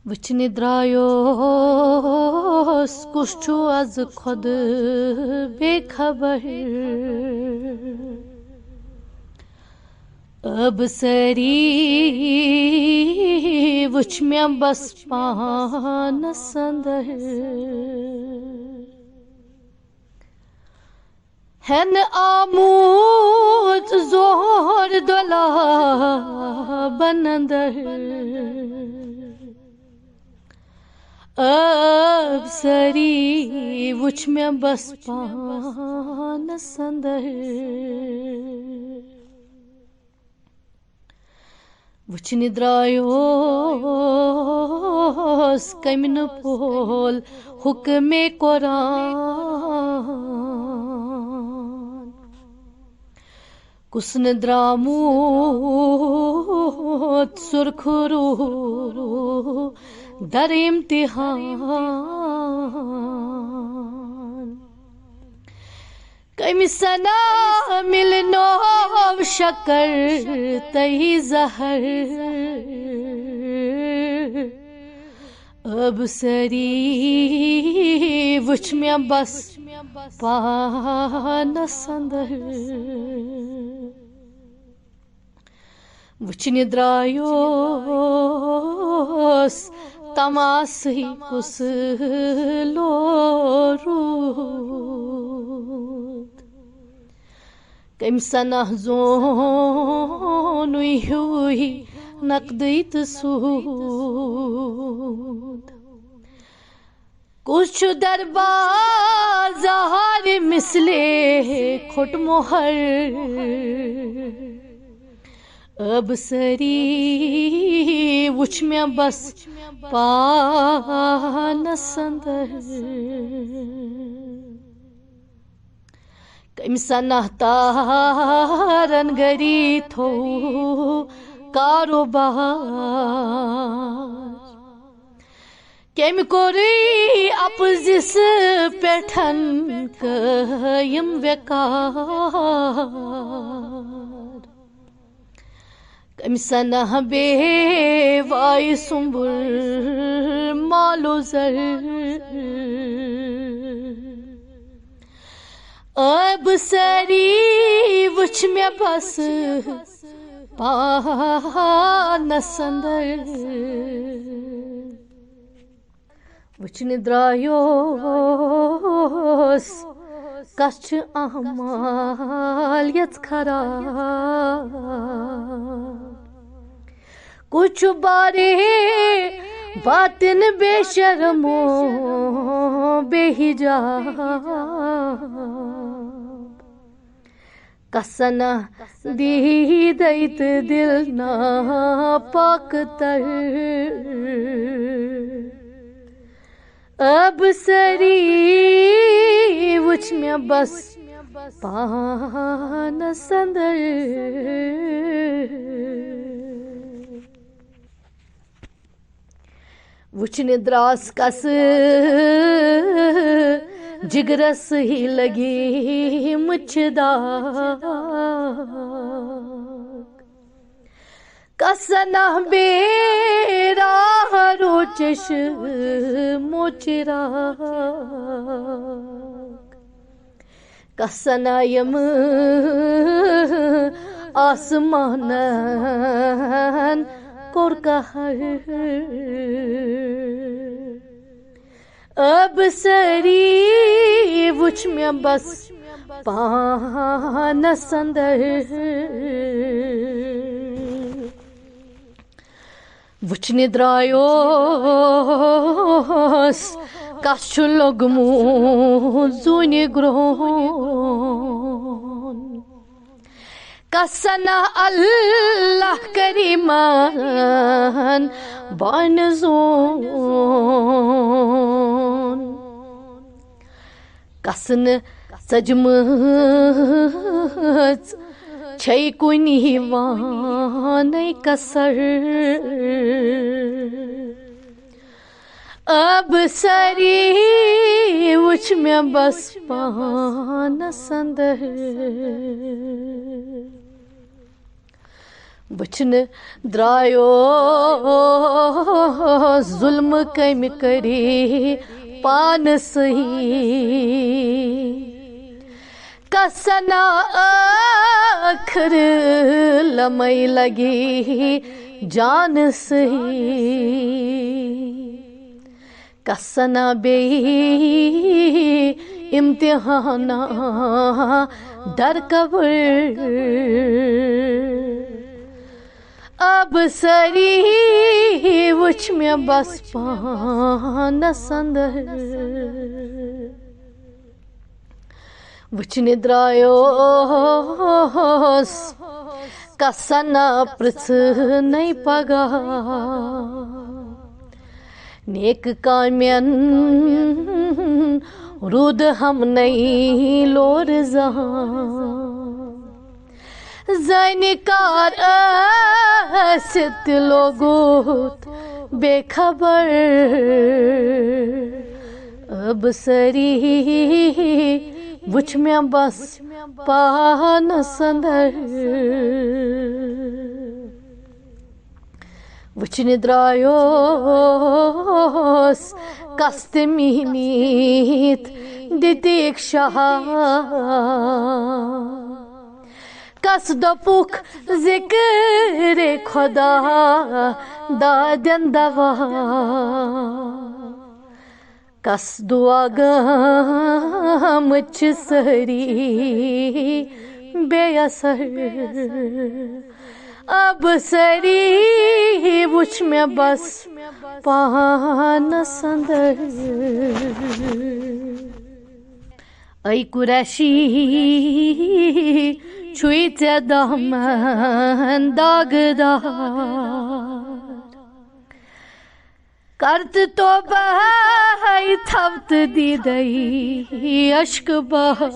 वचने द्रायोस कुछ छु आज खुद बेखबर अब सरी वुच में बस पान संदर हन आमूद जोर दोला बनंदर अब सरी वुच में बस पान संदर वुचने द्रायोस कमिन पोल हुक्मे कुरान कुसन द्रामूत सुरखुरू दर इम्तिहान कमिसना मिलनो शकर तही जहर अब सरी वुच में बस पान संदर वुचने द्रायोस तमासही कुस लोरूद कमिसना जोन हुई नकदीत सूद कुछ दरबाजार मिसले खुट मोहर अब सरी वुच में बस पान संदर कमिसना तारन गरी थो कारोबार कम कोरी अपजिस पेठन कयम वेकार कमिसना बेवाई सुंबुर मालो जर अब सरी वुच में बस पान संदर वुचने द्रायोस कछ अहमाल यच खराब कुछ बारे बातिन बेशर्मो बेहिजाब कसना दी दैत दिल ना पाकतर अब सरी वुच में बस पान संदर वुचने द्रास कस जिगरस ही लगी मुझदाग कसना बेरा रोचश मोचरा कसना यम आसमानन कोर कहर अब सरी वुच में बस पान संदर वुचने द्रायोस कछ लोगमू जूने ग्रोन कसना अल्लाह करीमान बान जोन कसन सजमच छै कुनी वानै कसर अब सरी वुच में बस पान संदर वुचने द्रायोस जुल्म कम करे पान सही कसना आखिर लमई लगी जान सही कसना बे इम्तिहाना डर कबर अब सरी वुच में बस पान संदर वुच निद्रायो कसना पृथ नहीं पगा नेक काम्यन रुद हम नहीं लोर जनिकार सित लोगोत बेखबर अब सरी वुच में बस पान संदर वुच निद्रायोस कस्त मीनीत दितिक शाह कस दोपुक जिक्र खुदा दादन दवा कस दुआ गमच सरी बेअसर अब सरी वुच में बस पान संदर ऐ कुरैशी छुई चे दामन दागदार करत तो बहाई थवत दी दई अश्क बहार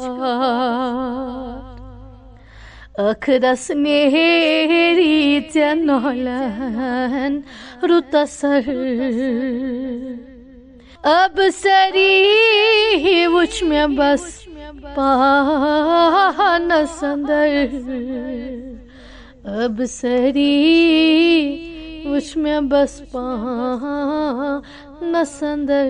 अखरस नेरी चे नौलन रुतसर अब सरी वुच में बस पान संदर अब सरी वुच में बस पान संदर